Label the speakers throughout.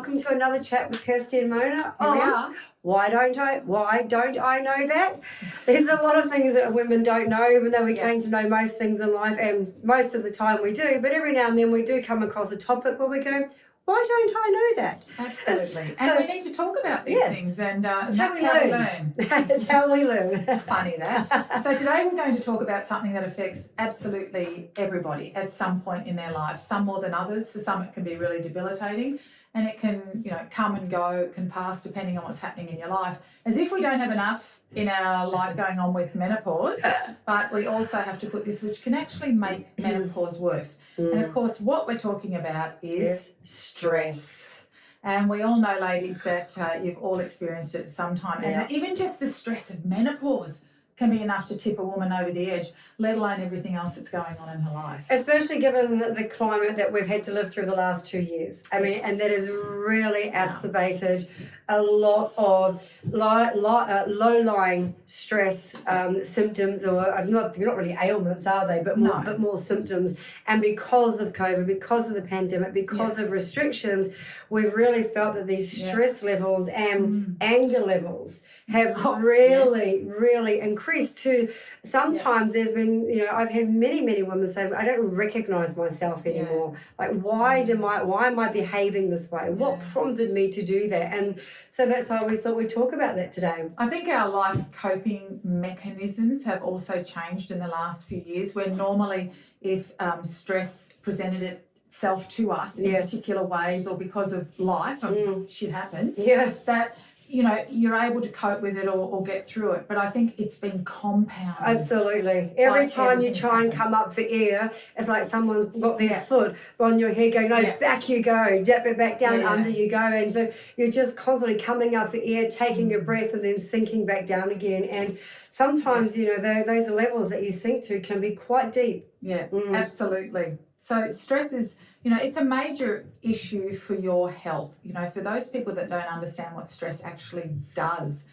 Speaker 1: welcome to another chat with Kirsty and Mona.
Speaker 2: Here we are.
Speaker 1: Why don't I know that? There's a lot of things that women don't know, even though we claim to know most things in life, and most of the time we do, but every now and then we do come across a topic where we go, why don't I know that?
Speaker 2: Absolutely. And we need to talk about these things, and that's how we learn.
Speaker 1: That's how we learn.
Speaker 2: Funny that. So today we're going to talk about something that affects absolutely everybody at some point in their life, some more than others. For some it can be really debilitating, and it can, come and go, it can pass depending on what's happening in your life. As if we don't have enough in our life going on with menopause, but we also have to put this, which can actually make menopause worse. And of course, what we're talking about is stress. And we all know, ladies, that you've all experienced it at some time. And even just the stress of menopause can be enough to tip a woman over the edge, let alone everything else that's going on in her life.
Speaker 1: Especially given the climate that we've had to live through the last 2 years. I mean, and that has really exacerbated a lot of low-lying stress symptoms, or they're not really ailments, are they? But more symptoms. And because of COVID, because of the pandemic, because of restrictions, we've really felt that these stress levels and anger levels have really increased to sometimes there's been, I've had many women say, I don't recognize myself anymore. Like, why am I behaving this way? What prompted me to do that? And so that's why we thought we'd talk about that today.
Speaker 2: I think our life coping mechanisms have also changed in the last few years, where normally if stress presented itself to us in particular ways, or because of life, shit happens, that you're able to cope with it or get through it. But I think it's been compounded.
Speaker 1: Absolutely. Every time you try and come up for air, it's like someone's got their foot on your head going, no, back you go, dip it back down, under you go. And so you're just constantly coming up for air, taking a breath and then sinking back down again. And sometimes, those levels that you sink to can be quite deep.
Speaker 2: Yeah, absolutely. So stress is, it's a major issue for your health, for those people that don't understand what stress actually does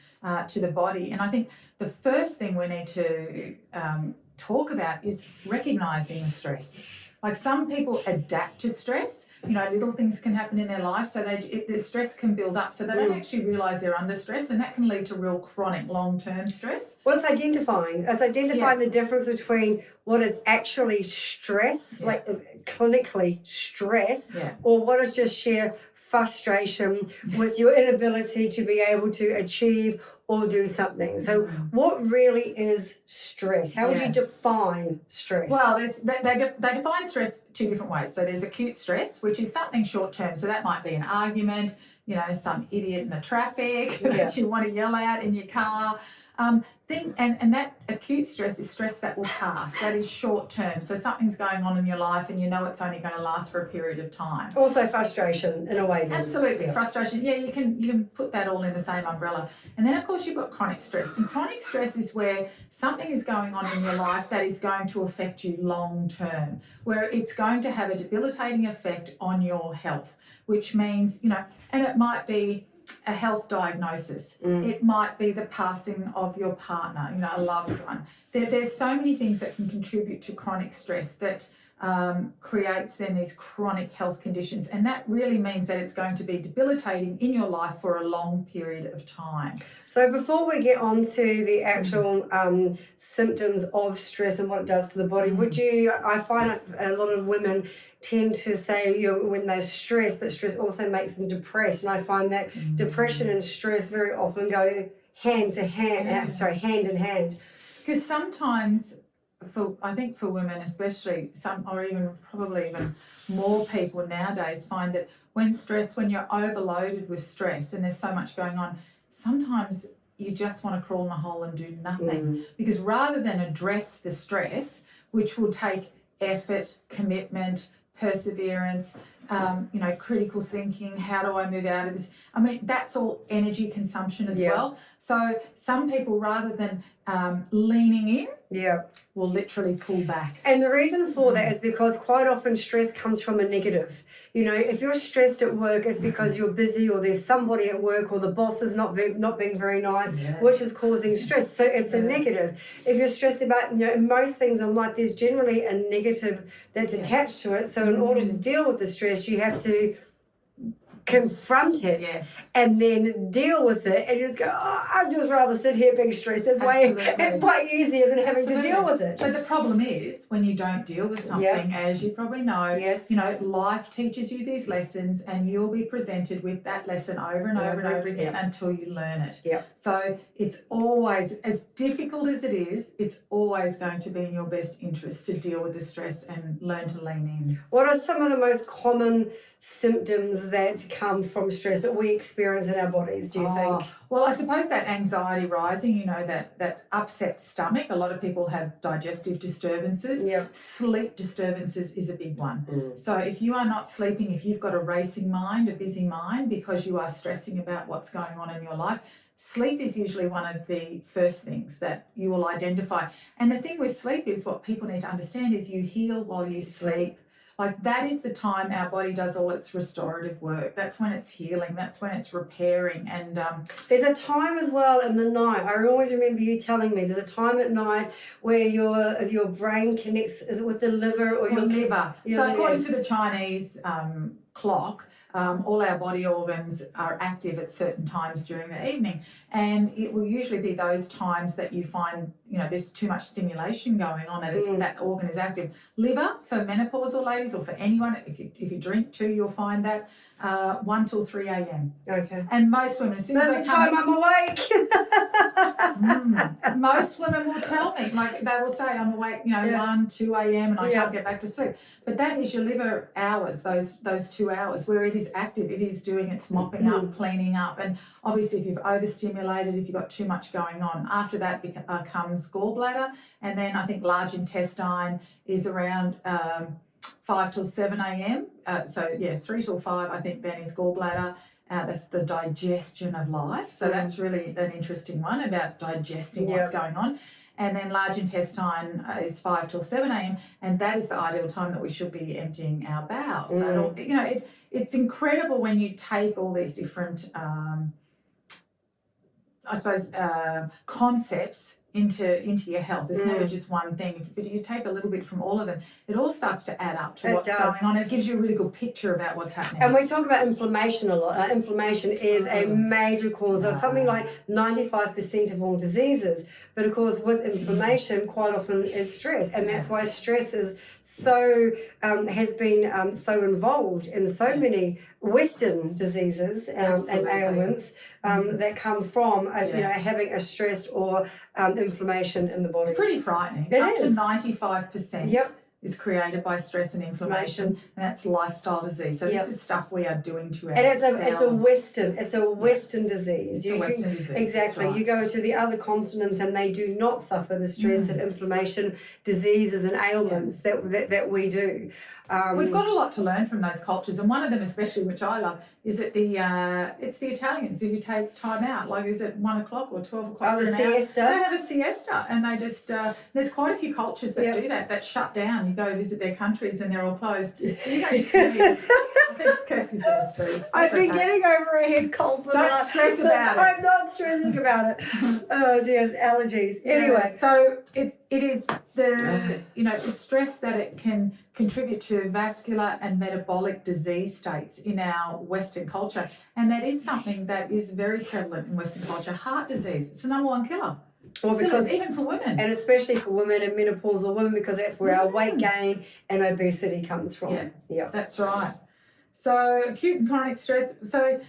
Speaker 2: to the body. And I think the first thing we need to talk about is recognizing the stress. Like, some people adapt to stress, little things can happen in their life, so the stress can build up, so they don't actually realise they're under stress, and that can lead to real chronic long-term stress.
Speaker 1: Well, it's identifying the difference between what is actually stress, like clinically stress, or what is just sheer frustration with your inability to be able to achieve or do something. So what really is stress? How would you define stress?
Speaker 2: Well, they define stress two different ways. So there's acute stress, which is something short-term. So that might be an argument, some idiot in the traffic that you want to yell at in your car. And that acute stress is stress that will pass. That is short-term. So something's going on in your life and it's only going to last for a period of time.
Speaker 1: Also frustration in a way.
Speaker 2: Absolutely. Frustration. Yeah, you can put that all in the same umbrella. And then, of course, you've got chronic stress. And chronic stress is where something is going on in your life that is going to affect you long-term, where it's going to have a debilitating effect on your health, which means, and it might be a health diagnosis. It might be the passing of your partner, a loved one. There's so many things that can contribute to chronic stress that creates then these chronic health conditions, and that really means that it's going to be debilitating in your life for a long period of time.
Speaker 1: So before we get on to the actual symptoms of stress and what it does to the body, I find a lot of women tend to say when they're stressed, but stress also makes them depressed, and I find that depression and stress very often go hand in hand.
Speaker 2: Because sometimes, I think for women especially, probably even more people nowadays find that when you're overloaded with stress and there's so much going on, sometimes you just want to crawl in a hole and do nothing. Because rather than address the stress, which will take effort, commitment, perseverance, critical thinking, how do I move out of this? I mean, that's all energy consumption as well. So some people, rather than leaning in, will literally pull back.
Speaker 1: And the reason for that is because quite often stress comes from a negative. If you're stressed at work, it's because you're busy, or there's somebody at work, or the boss is not being very nice, which is causing stress. So it's a negative. If you're stressed about most things in life, there's generally a negative that's attached to it. So in order to deal with the stress, you have to confront it, and then deal with it, and you just go, oh, I'd just rather sit here being stressed. It's way easier than having to deal with it.
Speaker 2: But the problem is when you don't deal with something, as you probably know, you know, life teaches you these lessons, and you'll be presented with that lesson over and over and over again until you learn it. So it's always, as difficult as it is, it's always going to be in your best interest to deal with the stress and learn to lean in.
Speaker 1: What are some of the most common symptoms that come from stress that we experience in our bodies, do you think?
Speaker 2: Well, I suppose that anxiety rising, you know, that upset stomach. A lot of people have digestive disturbances. Sleep disturbances is a big one. So if you are not sleeping, if you've got a racing mind, a busy mind, because you are stressing about what's going on in your life, sleep is usually one of the first things that you will identify. And the thing with sleep is, what people need to understand is, you heal while you sleep. Like, that is the time our body does all its restorative work. That's when it's healing. That's when it's repairing. And
Speaker 1: there's a time as well in the night. I always remember you telling me there's a time at night where your brain connects. Is it with the liver or your
Speaker 2: liver? So according to the Chinese clock, all our body organs are active at certain times during the evening, and it will usually be those times that you find, you know, there's too much stimulation going on, that that organ is active. Liver, for menopausal ladies, or for anyone, if you drink too, you'll find that 1 till 3 a.m.
Speaker 1: Okay.
Speaker 2: And most women, as soon as
Speaker 1: that's the time I'm awake.
Speaker 2: Most women will tell me, like, they will say, I'm awake, you know, 1, 2 a.m. and I can't get back to sleep. But that is your liver hours, those 2 hours where it is active. It is doing its mopping up, cleaning up. And obviously if you've overstimulated, if you've got too much going on, after that comes gallbladder. And then I think large intestine is around 5 till 7 a.m. 3 till 5, I think then is gallbladder. That's the digestion of life. So that's really an interesting one, about digesting what's going on. And then large intestine is 5 till 7 a.m. And that is the ideal time that we should be emptying our bowels. So, you know, it's incredible when you take all these different, concepts into your health. There's never just one thing. But if you take a little bit from all of them, it all starts to add up to what's going on. It gives you a really good picture about what's happening.
Speaker 1: And we talk about inflammation a lot. Inflammation is a major cause of something like 95% of all diseases. But of course, with inflammation, quite often is stress, and that's why stress is so has been so involved in so many Western diseases and ailments that come from you know, having a stress or inflammation in the body.
Speaker 2: It's pretty frightening. Up to 95%. Is created by stress and inflammation, and that's lifestyle disease. So this is stuff we are doing to ourselves.
Speaker 1: And it's a Western disease.
Speaker 2: It's a Western disease.
Speaker 1: Exactly. Right. You go to the other continents and they do not suffer the stress and inflammation diseases and ailments that we do.
Speaker 2: We've got a lot to learn from those cultures, and one of them especially, which I love, is that it's the Italians who take time out. Like, is it 1 o'clock or 12 o'clock?
Speaker 1: Oh, the siesta.
Speaker 2: They have a siesta, and they just there's quite a few cultures that do that shut down. You go visit their countries and they're all closed. You don't sneeze. I think Kirsty's going to sneeze.
Speaker 1: I've been getting over a head cold for
Speaker 2: Don't stress about it.
Speaker 1: I'm not stressing about it. Oh dear, it's allergies. Anyway,
Speaker 2: so it is the the stress that it can contribute to vascular and metabolic disease states in our Western culture, and that is something that is very prevalent in Western culture. Heart disease, it's the #1 killer.
Speaker 1: Well, because
Speaker 2: even for women,
Speaker 1: and especially for women and menopausal women, because that's where our weight gain and obesity comes from. Yeah,
Speaker 2: that's right. So acute and chronic stress. So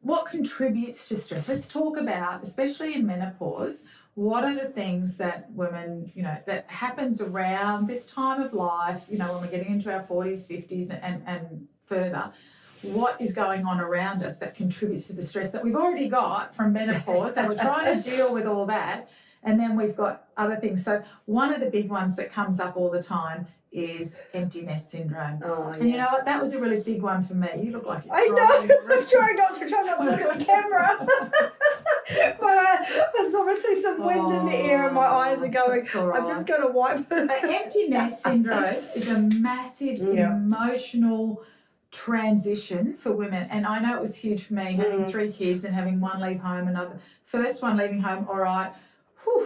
Speaker 2: what contributes to stress? Let's talk about, especially in menopause, what are the things that women, that happens around this time of life, when we're getting into our 40s, 50s and further. What is going on around us that contributes to the stress that we've already got from menopause? So we're trying to deal with all that. And then we've got other things. So one of the big ones that comes up all the time is emptiness syndrome.
Speaker 1: Oh,
Speaker 2: and you know what? That was a really big one for me. You look like you're
Speaker 1: I know. I'm trying not to look at the camera. But there's obviously some wind in the air and my eyes are going.
Speaker 2: Right.
Speaker 1: I'm just going to wipe it.
Speaker 2: But emptiness syndrome is a massive emotional transition for women, and I know it was huge for me having 3 kids and having one leave home, another first one leaving home, all right,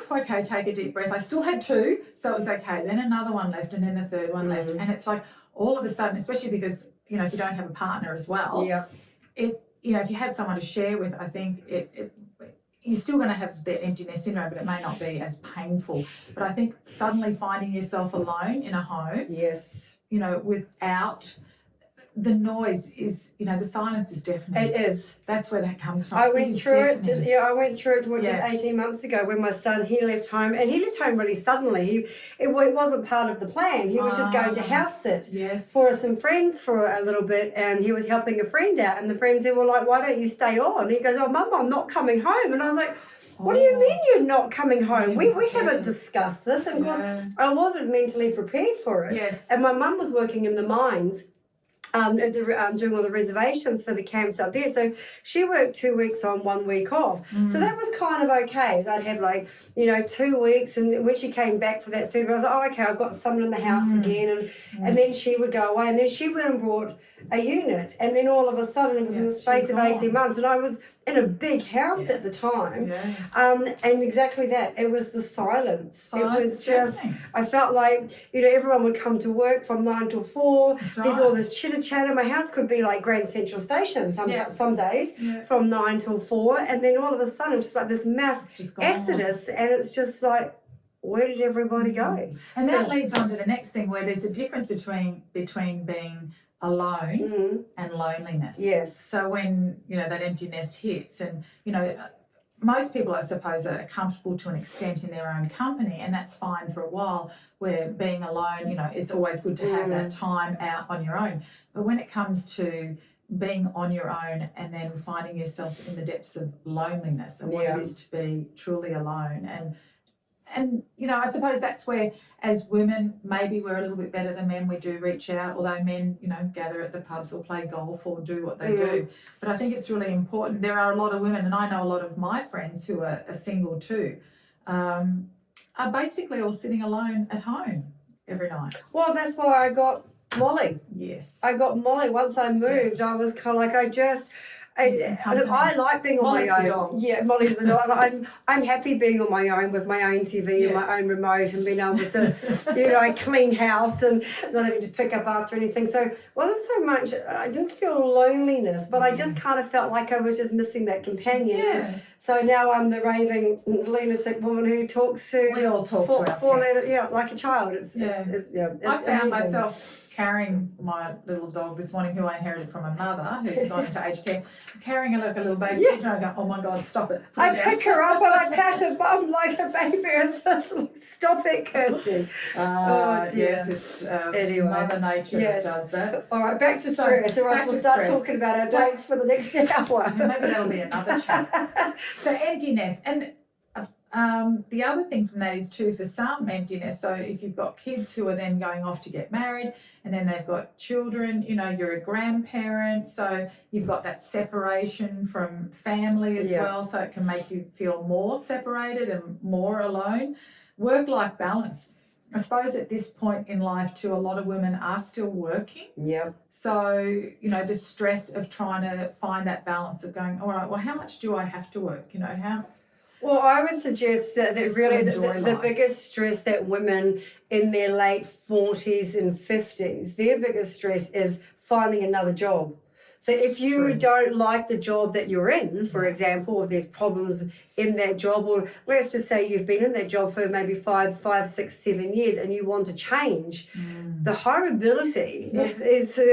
Speaker 2: okay, take a deep breath. I still had 2, so it was okay. Then another one left, and then the third one left, and it's like all of a sudden, especially because if you don't have a partner as well, if you have someone to share with, I think you're still going to have the emptiness syndrome, but it may not be as painful. But I think suddenly finding yourself alone in a home,
Speaker 1: yes,
Speaker 2: without the noise is, the silence is deafening.
Speaker 1: it is.
Speaker 2: That's where that comes from.
Speaker 1: I went through it. I went through it just 18 months ago when my son, he left home, and he left home really suddenly. It wasn't part of the plan. He was just going to house sit for some friends for a little bit, and he was helping a friend out, and the friends were like, "Why don't you stay on?" He goes, "Oh, Mum, I'm not coming home." And I was like, "What do you mean you're not coming home? We haven't discussed this." And of course, I wasn't mentally prepared for it.
Speaker 2: Yes.
Speaker 1: And my mum was working in the mines. Doing all the reservations for the camps up there. So she worked 2 weeks on, 1 week off. So that was kind of okay. I'd have 2 weeks, and when she came back for that third, I was like, oh, okay, I've got someone in the house again. And then she would go away, and then she went and brought a unit. And then all of a sudden, within the space of 18 months, and I was in a big house at the time. And exactly that. It was the silence. It was just, I felt like, everyone would come to work from 9 till 4. There's all this chitter chatter. My house could be like Grand Central Station some days from 9 till 4. And then all of a sudden, it's just like this mass exodus. And it's just like, where did everybody go?
Speaker 2: And that leads on to the next thing, where there's a difference between being alone and loneliness.
Speaker 1: Yes.
Speaker 2: So when, that emptiness hits, and, most people, I suppose, are comfortable to an extent in their own company, and that's fine for a while, where being alone, it's always good to have that time out on your own. But when it comes to being on your own and then finding yourself in the depths of loneliness and what it is to be truly alone, and I suppose that's where, as women, maybe we're a little bit better than men. We do reach out, although men, gather at the pubs or play golf or do what they do. But I think it's really important. There are a lot of women, and I know a lot of my friends who are single too, are basically all sitting alone at home every night.
Speaker 1: Well, that's why I got Molly.
Speaker 2: Yes.
Speaker 1: I got Molly. Once I moved, I was kind of like, I like being on
Speaker 2: Molly's
Speaker 1: my own.
Speaker 2: The dog.
Speaker 1: Yeah, Molly's the dog. I'm happy being on my own with my own TV and my own remote, and being able to, clean house and not having to pick up after anything. So it wasn't so much, I didn't feel loneliness, but I just kind of felt like I was just missing that companion.
Speaker 2: Yeah.
Speaker 1: So now I'm the raving lunatic woman who talks to.
Speaker 2: We all talk to our pets.
Speaker 1: Like a child.
Speaker 2: I found myself carrying my little dog this morning, who I inherited from my mother, who's gone into aged care, carrying her like a little baby. And I go, oh my God, stop it.
Speaker 1: I pick her up and I pat her bum like a baby, and it's like, stop it, Kirsty. Oh dear.
Speaker 2: Yes, it's
Speaker 1: anyway,
Speaker 2: Mother Nature that does that.
Speaker 1: All right, back to stress, or else we'll start talking about our dogs for the next hour.
Speaker 2: Maybe that'll be another chat. So emptiness. And the other thing from that is too, for some, emptiness. So if you've got kids who are then going off to get married, and then they've got children, you're a grandparent, so you've got that separation from family as well, so it can make you feel more separated and more alone. Work-life balance. I suppose at this point in life too, a lot of women are still working.
Speaker 1: Yeah.
Speaker 2: So, the stress of trying to find that balance of going, all right, well, how much do I have to work? How...
Speaker 1: Well, I would suggest that really the biggest stress that women in their late 40s and 50s, their biggest stress is finding another job. So if you don't like the job that you're in, for example, if there's problems in that job, or let's just say you've been in that job for maybe 5, 6, 7 years and you want to change, the horribility is it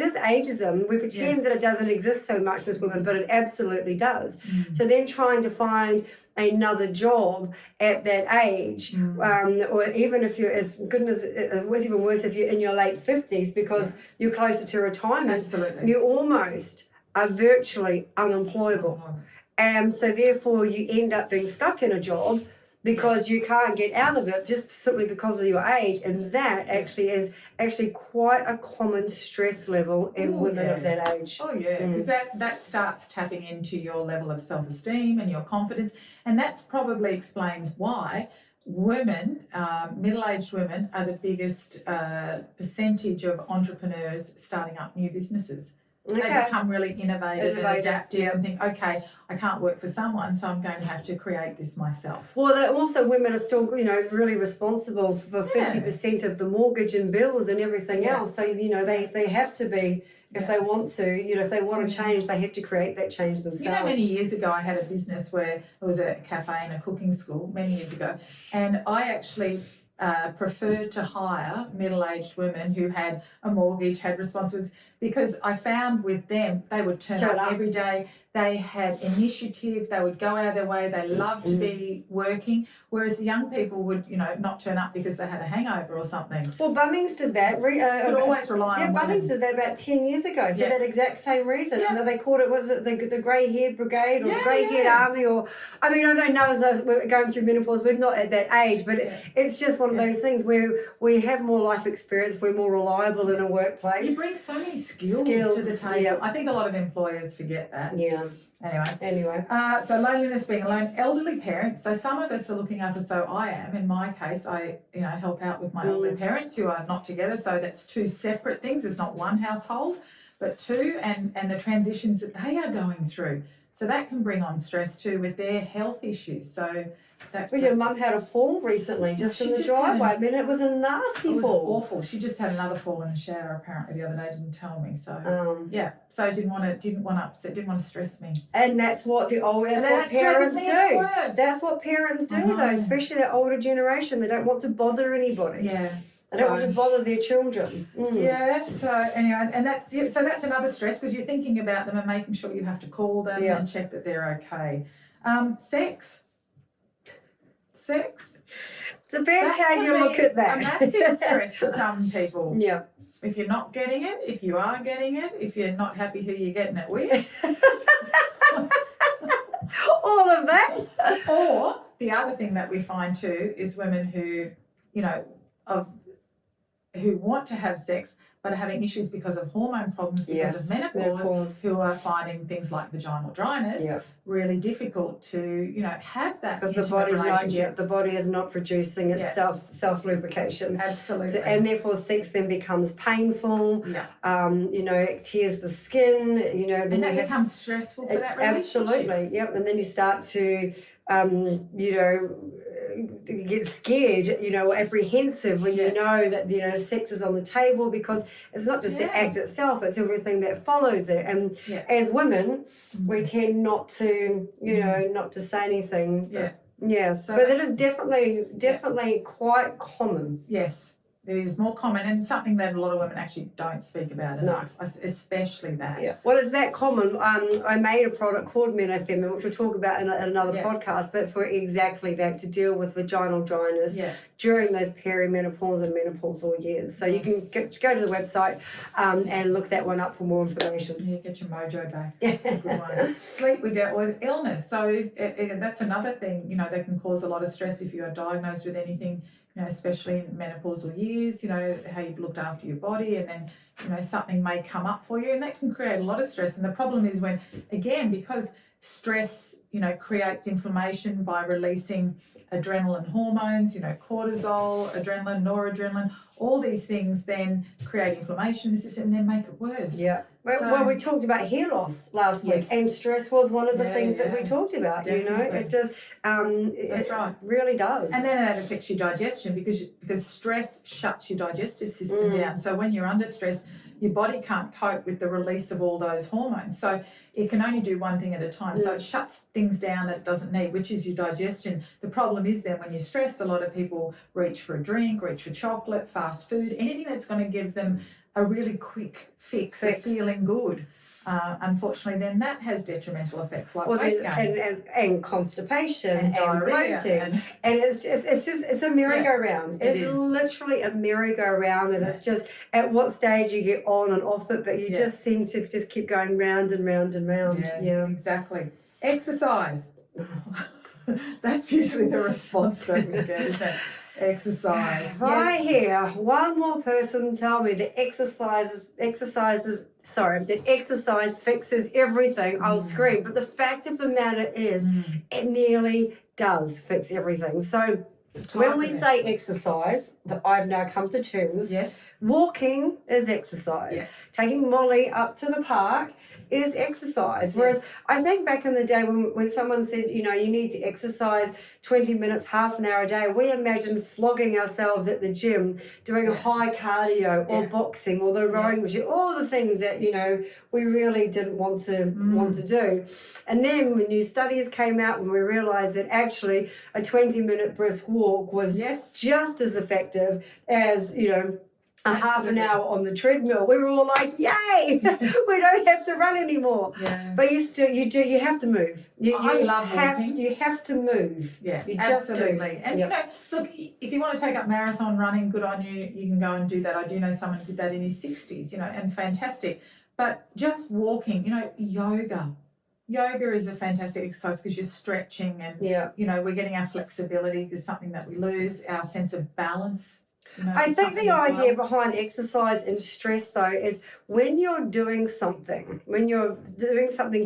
Speaker 1: is ageism. We pretend that it doesn't exist so much with women, but it absolutely does. So then trying to find another job at that age, or even if you're, as goodness, it's even worse if you're in your late 50s, because you're closer to retirement.
Speaker 2: Absolutely.
Speaker 1: You almost are virtually unemployable. And so therefore you end up being stuck in a job because you can't get out of it just simply because of your age. And that is quite a common stress level in women of that age.
Speaker 2: Oh yeah, because that starts tapping into your level of self-esteem and your confidence, and that's probably explains why women, middle-aged women, are the biggest percentage of entrepreneurs starting up new businesses. They become really innovative and adaptive, and think, okay, I can't work for someone, so I'm going to have to create this myself.
Speaker 1: Well, also women are still, really responsible for 50% of the mortgage and bills and everything else. So, they have to be If they want to, if they want to change, they have to create that change themselves.
Speaker 2: Many years ago, I had a business where it was a cafe and a cooking school many years ago, and I actually preferred to hire middle-aged women who had a mortgage, had responsibilities, because I found with them, they would turn up every day. They had initiative. They would go out of their way. They loved to be working, whereas the young people would, not turn up because they had a hangover or something.
Speaker 1: Well, Bunnings did that.
Speaker 2: Could always rely on women.
Speaker 1: Bunnings did that about 10 years ago for that exact same reason. Yeah. And they called it, was it the grey-haired brigade or the grey-haired army? Or I don't know, as we're going through menopause, we're not at that age, but it's just one of those things where we have more life experience, we're more reliable in a workplace.
Speaker 2: You bring so many skills to the table. Yeah. I think a lot of employers forget that.
Speaker 1: Yeah.
Speaker 2: Anyway. So loneliness, being alone, elderly parents. So some of us are looking after. So I am. In my case, I help out with my elderly parents who are not together. So that's two separate things. It's not one household, but two, and the transitions that they are going through. So that can bring on stress too with their health issues. So
Speaker 1: your mum had a fall recently in the driveway. It was a nasty fall.
Speaker 2: It was awful. She just had another fall in the shower apparently the other day. Didn't tell me. So So I didn't want to stress me.
Speaker 1: And that's what parents do. That's what parents do though, especially the older generation. They don't want to bother anybody.
Speaker 2: Yeah.
Speaker 1: They don't want to bother their children.
Speaker 2: Yeah, so anyway, and that's it. So that's another stress because you're thinking about them and making sure you have to call them and check that they're okay. Sex.
Speaker 1: Depends how you look at that.
Speaker 2: A massive stress for some people.
Speaker 1: Yeah.
Speaker 2: If you're not getting it, if you are getting it, if you're not happy who you're getting it with.
Speaker 1: All of that.
Speaker 2: Or the other thing that we find too is women who, who want to have sex but are having issues because of hormone problems, because of menopause, who are finding things like vaginal dryness really difficult to, have that
Speaker 1: because the body is not producing its self lubrication.
Speaker 2: Absolutely.
Speaker 1: And therefore sex then becomes painful. It tears the skin. Then
Speaker 2: and that becomes stressful for that relationship.
Speaker 1: Absolutely. Yep. And then you start to get scared, apprehensive when you know that sex is on the table, because it's not just the act itself, it's everything that follows it. And as women, we tend not to not to say anything. So, but it is definitely quite common.
Speaker 2: Yes, it is more common, and something that a lot of women actually don't speak about enough, especially that.
Speaker 1: Yeah. Well, it's that common. I made a product called Menofem, which we'll talk about in another podcast, but for exactly that, to deal with vaginal dryness during those perimenopause and menopausal years. So you can go to the website and look that one up for more information.
Speaker 2: Yeah, get your mojo back. That's a good one. Sleep, we dealt with illness. So that's another thing, that can cause a lot of stress if you are diagnosed with anything, especially in menopausal years, how you've looked after your body, and then, something may come up for you, and that can create a lot of stress. And the problem is when, again, because stress, creates inflammation by releasing adrenaline hormones, cortisol, adrenaline, noradrenaline, all these things then create inflammation in the system and then make it worse.
Speaker 1: Yeah. Well, we talked about hair loss last week, and stress was one of the things that we talked about.
Speaker 2: Definitely.
Speaker 1: It just
Speaker 2: That's right.
Speaker 1: Really does.
Speaker 2: And then that affects your digestion because stress shuts your digestive system down. So when you're under stress, your body can't cope with the release of all those hormones. So it can only do one thing at a time. So it shuts things down that it doesn't need, which is your digestion. The problem is then when you're stressed, a lot of people reach for a drink, reach for chocolate, fast food, anything that's going to give them a really quick fix of feeling good. Unfortunately, then that has detrimental effects like weight gain
Speaker 1: and constipation and
Speaker 2: diarrhea
Speaker 1: bloating, and it's a merry-go-round. It's literally a merry-go-round, and it's just at what stage you get on and off it, but you just seem to just keep going round and round and round.
Speaker 2: Yeah, exactly. Exercise. That's usually the response that we get, isn't it? Exercise.
Speaker 1: If I hear one more person tell me that exercise fixes everything, I'll scream. But the fact of the matter is, it nearly does fix everything. So When we say exercise, that I've now come to terms,
Speaker 2: yes,
Speaker 1: walking is exercise.
Speaker 2: Yeah.
Speaker 1: Taking Molly up to the park is exercise. Whereas
Speaker 2: yes.
Speaker 1: I think back in the day when someone said, you need to exercise 20 minutes, half an hour a day, we imagined flogging ourselves at the gym, doing a high cardio or boxing or the rowing machine, all the things that, we really didn't want to do. And then when new studies came out, when we realized that actually a 20-minute brisk walk was just as effective as, a half an hour on the treadmill, we were all like, yay, we don't have to run anymore.
Speaker 2: Yeah.
Speaker 1: But you have to move.
Speaker 2: I love walking.
Speaker 1: You have to move.
Speaker 2: Yeah,
Speaker 1: you
Speaker 2: absolutely.
Speaker 1: Just
Speaker 2: and look, if you want to take up marathon running, good on you. You can go and do that. I do know someone who did that in his 60s, and fantastic. But just walking, yoga. Yoga is a fantastic exercise because you're stretching and, we're getting our flexibility is something that we lose, our sense of balance.
Speaker 1: I think the idea behind exercise and stress, though, is when you're doing something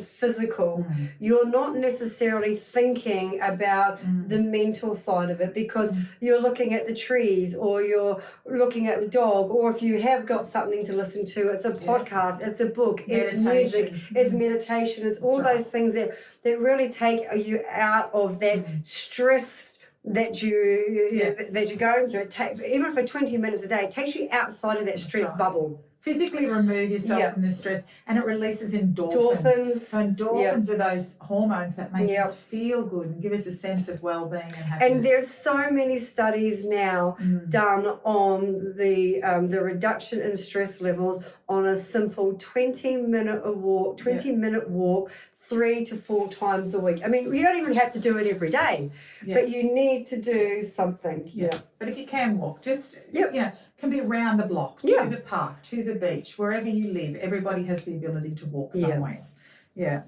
Speaker 1: physical, you're not necessarily thinking about the mental side of it because you're looking at the trees or you're looking at the dog, or if you have got something to listen to, it's a podcast, it's a book, it's music, it's meditation, it's all those things that really take you out of that stress that you're going through. Even for 20 minutes a day, it takes you outside of that stress bubble.
Speaker 2: Physically remove yourself from the stress, and it releases endorphins. So endorphins are those hormones that make us feel good and give us a sense of well-being and happiness. And
Speaker 1: there's so many studies now done on the reduction in stress levels on a simple 20-minute walk 3 to 4 times a week. I mean, you don't even have to do it every day, but you need to do something.
Speaker 2: But if you can walk, just, can be around the block, to the park, to the beach, wherever you live. Everybody has the ability to walk somewhere. Yeah.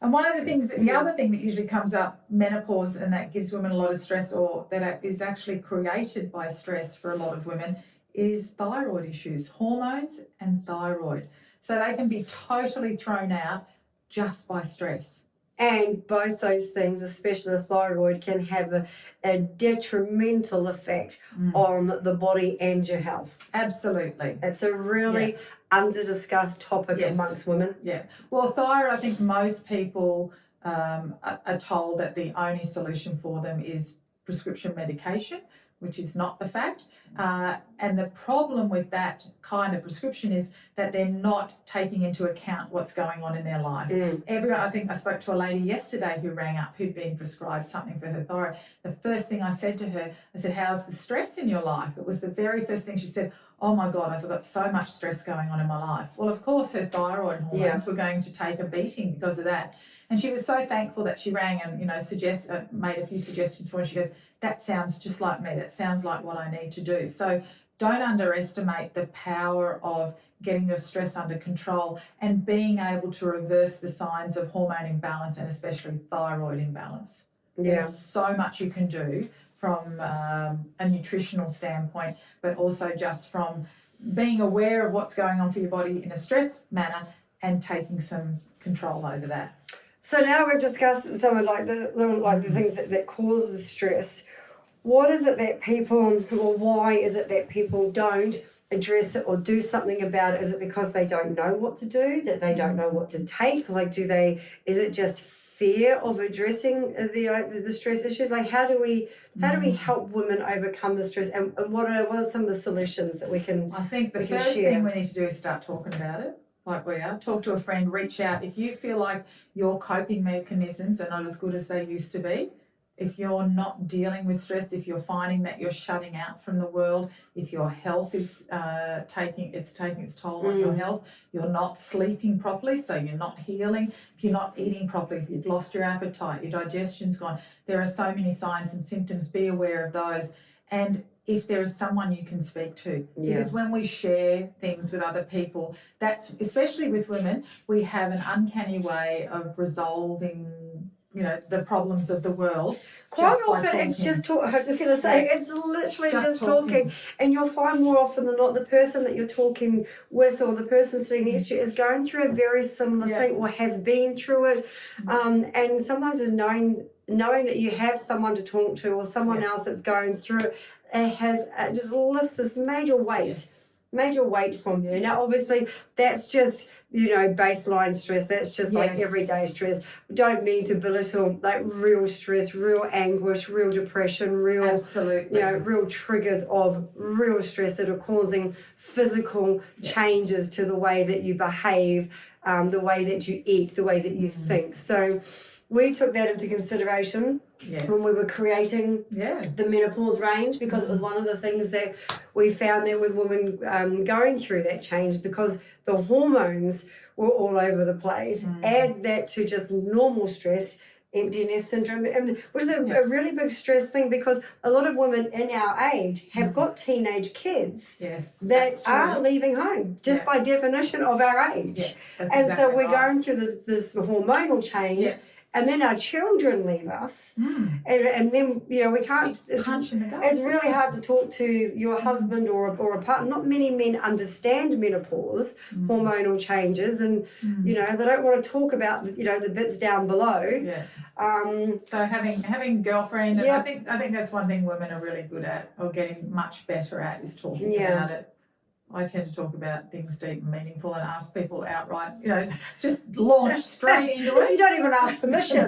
Speaker 2: And one of the things, the other thing that usually comes up, menopause, and that gives women a lot of stress, or that is actually created by stress for a lot of women, is thyroid issues, hormones and thyroid. So they can be totally thrown out just by stress.
Speaker 1: And both those things, especially the thyroid, can have a detrimental effect on the body and your health.
Speaker 2: Absolutely.
Speaker 1: It's a really under-discussed topic amongst women.
Speaker 2: Yeah. Well, thyroid, I think most people are told that the only solution for them is prescription medication, which is not the fact. And the problem with that kind of prescription is that they're not taking into account what's going on in their life. I think I spoke to a lady yesterday who rang up who'd been prescribed something for her thyroid. The first thing I said to her, I said, how's the stress in your life? It was the very first thing she said, oh my God, I've got so much stress going on in my life. Well, of course, her thyroid hormones were going to take a beating because of that. And she was so thankful that she rang and, made a few suggestions for her. She goes, that sounds just like me. That sounds like what I need to do. So don't underestimate the power of getting your stress under control and being able to reverse the signs of hormone imbalance and especially thyroid imbalance. There's so much you can do from a nutritional standpoint, but also just from being aware of what's going on for your body in a stress manner and taking some control over that.
Speaker 1: So now we've discussed some of the things that causes stress. What is it that people, or why is it that people don't address it or do something about it? Is it because they don't know what to do? That they don't know what to take? Is it just fear of addressing the stress issues? How do we help women overcome the stress, and what are some of the solutions that we can?
Speaker 2: I think the first thing we need to do is start talking about it. Like we are, talk to a friend, reach out. If you feel like your coping mechanisms are not as good as they used to be, if you're not dealing with stress, if you're finding that you're shutting out from the world, if your health is taking its toll on your health, you're not sleeping properly, so you're not healing, if you're not eating properly, if you've lost your appetite, your digestion's gone, there are so many signs and symptoms. Be aware of those. And if there is someone you can speak to. Because when we share things with other people, that's, especially with women, we have an uncanny way of resolving, the problems of the world.
Speaker 1: Quite often it's just talking. I was just going to say, it's literally just talking. And you'll find more often than not the person that you're talking with or the person sitting next to you is going through a very similar thing or has been through it. And sometimes is knowing knowing that you have someone to talk to or someone else that's going through it, it just lifts this major weight from you. Now, obviously, that's just, baseline stress. That's just like everyday stress. We don't mean to belittle like real stress, real anguish, real depression, real triggers of real stress that are causing physical changes to the way that you behave, the way that you eat, the way that you think. So we took that into consideration when we were creating the menopause range, because it was one of the things that we found that with women going through that change, because the hormones were all over the place. Add that to just normal stress, emptiness syndrome, which is a really big stress thing, because a lot of women in our age have got teenage kids that are leaving home just by definition of our age. And so we're going through this hormonal change. And then our children leave us, and then we can't. It's really hard to talk to your husband or a partner. Not many men understand menopause, hormonal changes, and they don't want to talk about the bits down below.
Speaker 2: So having girlfriend, and I think that's one thing women are really good at, or getting much better at, is talking about it. I tend to talk about things deep and meaningful and ask people outright, just launch straight into it.
Speaker 1: You don't even ask permission.
Speaker 2: You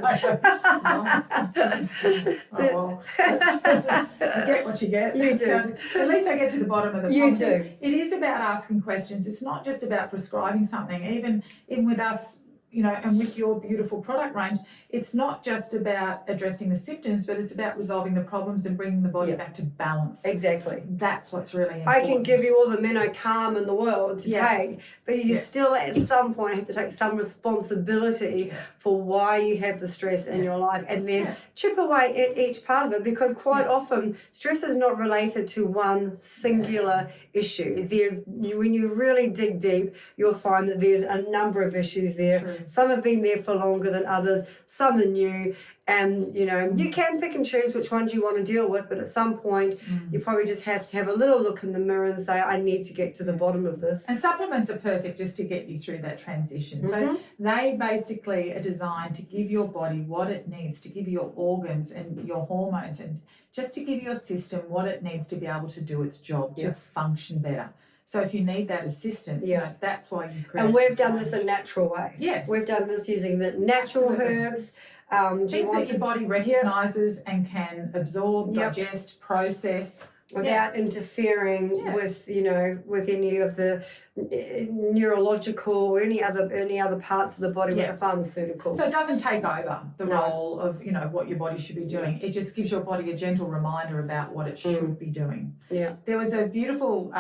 Speaker 2: get what you get.
Speaker 1: You do.
Speaker 2: So at least I get to the bottom of the problem.
Speaker 1: You do.
Speaker 2: It is about asking questions. It's not just about prescribing something. Even with us, and with your beautiful product range, it's not just about addressing the symptoms, but it's about resolving the problems and bringing the body back to balance.
Speaker 1: Exactly.
Speaker 2: That's what's really important.
Speaker 1: I can give you all the calm in the world to take, but you still at some point have to take some responsibility for why you have the stress in your life, and then chip away at each part of it, because quite often stress is not related to one singular issue. When you really dig deep, you'll find that there's a number of issues there.
Speaker 2: True.
Speaker 1: Some have been there for longer than others, some are new, and you can pick and choose which ones you want to deal with, but at some point you probably just have to have a little look in the mirror and say, I need to get to the bottom of this.
Speaker 2: And supplements are perfect just to get you through that transition. So they basically are designed to give your body what it needs, to give your organs and your hormones, and just to give your system what it needs to be able to do its job, to function better. So if you need that assistance, that's why you create.
Speaker 1: And we've done this a natural way.
Speaker 2: Yes.
Speaker 1: We've done this using the natural herbs.
Speaker 2: Things that your body recognises and can absorb, digest, process.
Speaker 1: Without interfering with any of the neurological or any other parts of the body with a pharmaceutical.
Speaker 2: So it doesn't take over the role of what your body should be doing. It just gives your body a gentle reminder about what it should be doing. Yeah. There was a beautiful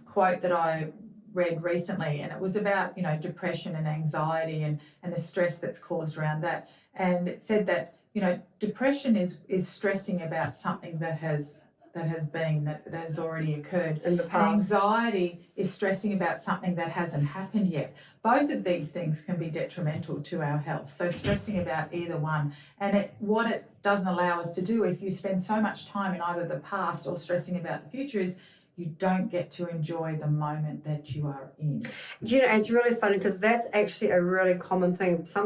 Speaker 2: quote that I read recently, and it was about depression and anxiety and the stress that's caused around that. And it said that depression is stressing about something that has already occurred
Speaker 1: in the past.
Speaker 2: And anxiety is stressing about something that hasn't happened yet. Both of these things can be detrimental to our health. So stressing about either one, and what it doesn't allow us to do, if you spend so much time in either the past or stressing about the future, is you don't get to enjoy the moment that you are in.
Speaker 1: It's really funny, because that's actually a really common thing. So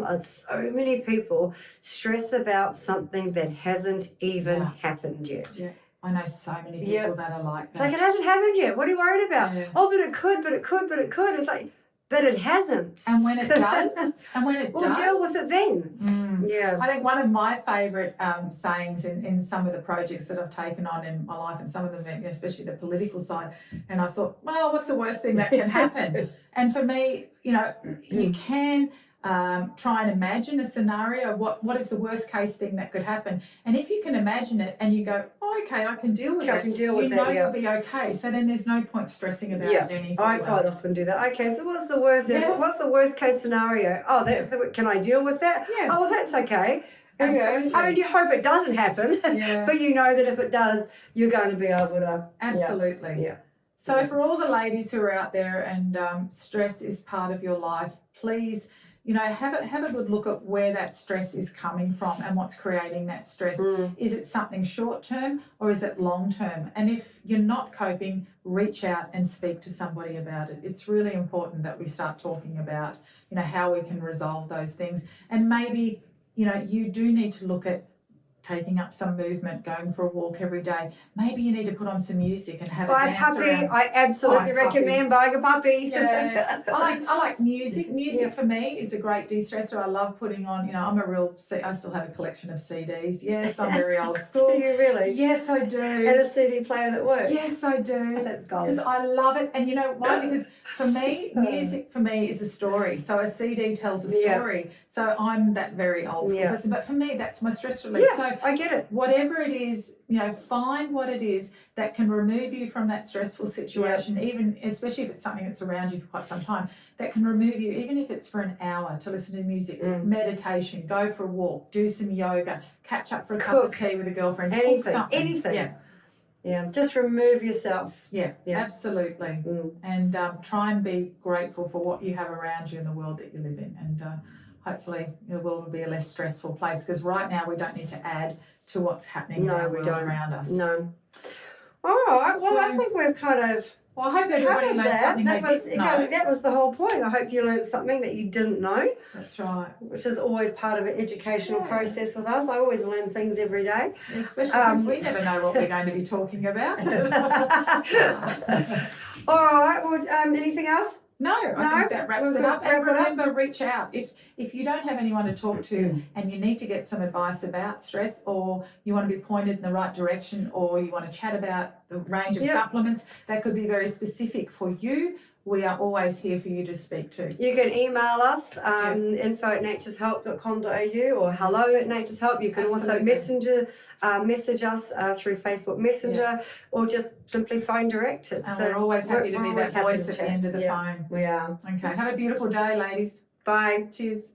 Speaker 1: many people stress about something that hasn't even happened yet.
Speaker 2: Yeah. I know so many people that are like that.
Speaker 1: It's like, it hasn't happened yet. What are you worried about? Yeah. Oh, but it could. It's like, but it hasn't.
Speaker 2: And when it does, we'll
Speaker 1: deal with it then. Yeah.
Speaker 2: I think one of my favourite sayings in some of the projects that I've taken on in my life, and some of them, especially the political side, and I've thought, well, what's the worst thing that can happen? And for me, you can try and imagine a scenario of what is the worst case thing that could happen. And if you can imagine it and you go, oh, okay, I can deal with it.
Speaker 1: I can deal with
Speaker 2: that. You'll be okay. So then there's no point stressing about it any further.
Speaker 1: I quite often do that. Okay, so what's the worst case scenario? Oh, can I deal with that?
Speaker 2: Yes.
Speaker 1: Oh, well, that's okay.
Speaker 2: Absolutely.
Speaker 1: I mean, you hope it doesn't happen, but you know that if it does, you're going to be able to.
Speaker 2: Absolutely.
Speaker 1: Yeah.
Speaker 2: So for all the ladies who are out there and stress is part of your life, please, have a good look at where that stress is coming from and what's creating that stress. Is it something short term or is it long term? And if you're not coping, reach out and speak to somebody about it. It's really important that we start talking about, how we can resolve those things. And maybe, you do need to look at taking up some movement, going for a walk every day. Maybe you need to put on some music and have
Speaker 1: Buy
Speaker 2: a
Speaker 1: a
Speaker 2: dance
Speaker 1: puppy.
Speaker 2: around.
Speaker 1: I absolutely
Speaker 2: Buy a puppy.
Speaker 1: recommend buying a puppy.
Speaker 2: Yeah, I like music. Music
Speaker 1: Yeah.
Speaker 2: for me is a great de-stressor. I love putting on, I'm I still have a collection of CDs. Yes, I'm very old
Speaker 1: Do
Speaker 2: school.
Speaker 1: you really?
Speaker 2: Yes, I do.
Speaker 1: And a CD player that works.
Speaker 2: Yes, I do.
Speaker 1: That's
Speaker 2: Because
Speaker 1: gold.
Speaker 2: I love it. And you know why? Because for me, music for me is a story. So a CD tells a
Speaker 1: Yeah.
Speaker 2: story. So I'm that very old school
Speaker 1: Yeah.
Speaker 2: person. But for me, that's my stress relief.
Speaker 1: Yeah,
Speaker 2: So
Speaker 1: I get it.
Speaker 2: whatever it is, find what it is that can remove you from that stressful situation, even especially if it's something that's around you for quite some time, that can remove you, even if it's for an hour, to listen to music, meditation, go for a walk, do some yoga, catch up for a cup of tea with a girlfriend, cook
Speaker 1: Anything.
Speaker 2: something.
Speaker 1: Anything.
Speaker 2: Yeah.
Speaker 1: Yeah. Just remove yourself.
Speaker 2: Yeah,
Speaker 1: Yeah.
Speaker 2: absolutely.
Speaker 1: Mm.
Speaker 2: And try and be grateful for what you have around you in the world that you live in. And hopefully the world will be a less stressful place, because right now we don't need to add to what's happening in our world around us.
Speaker 1: No. All right. Well, I think we've kind of
Speaker 2: Well, I hope everybody learned something they didn't know.
Speaker 1: That was the whole point. I hope you learned something that you didn't know.
Speaker 2: That's right.
Speaker 1: Which is always part of an educational process with us. I always learn things every day.
Speaker 2: Especially because we never know what we're going to be talking about.
Speaker 1: All right. Well, anything else?
Speaker 2: No, I think that wraps it up. And remember, reach out. If you don't have anyone to talk to and you need to get some advice about stress, or you want to be pointed in the right direction, or you want to chat about the range of supplements that could be very specific for you, we are always here for you to speak to.
Speaker 1: You can email us, info@natureshelp.com.au or hello@natureshelp. You can also message us through Facebook Messenger, or just simply phone direct.
Speaker 2: And we're always happy to be that voice at the end of the phone.
Speaker 1: We are.
Speaker 2: Okay, have a beautiful day, ladies.
Speaker 1: Bye.
Speaker 2: Cheers.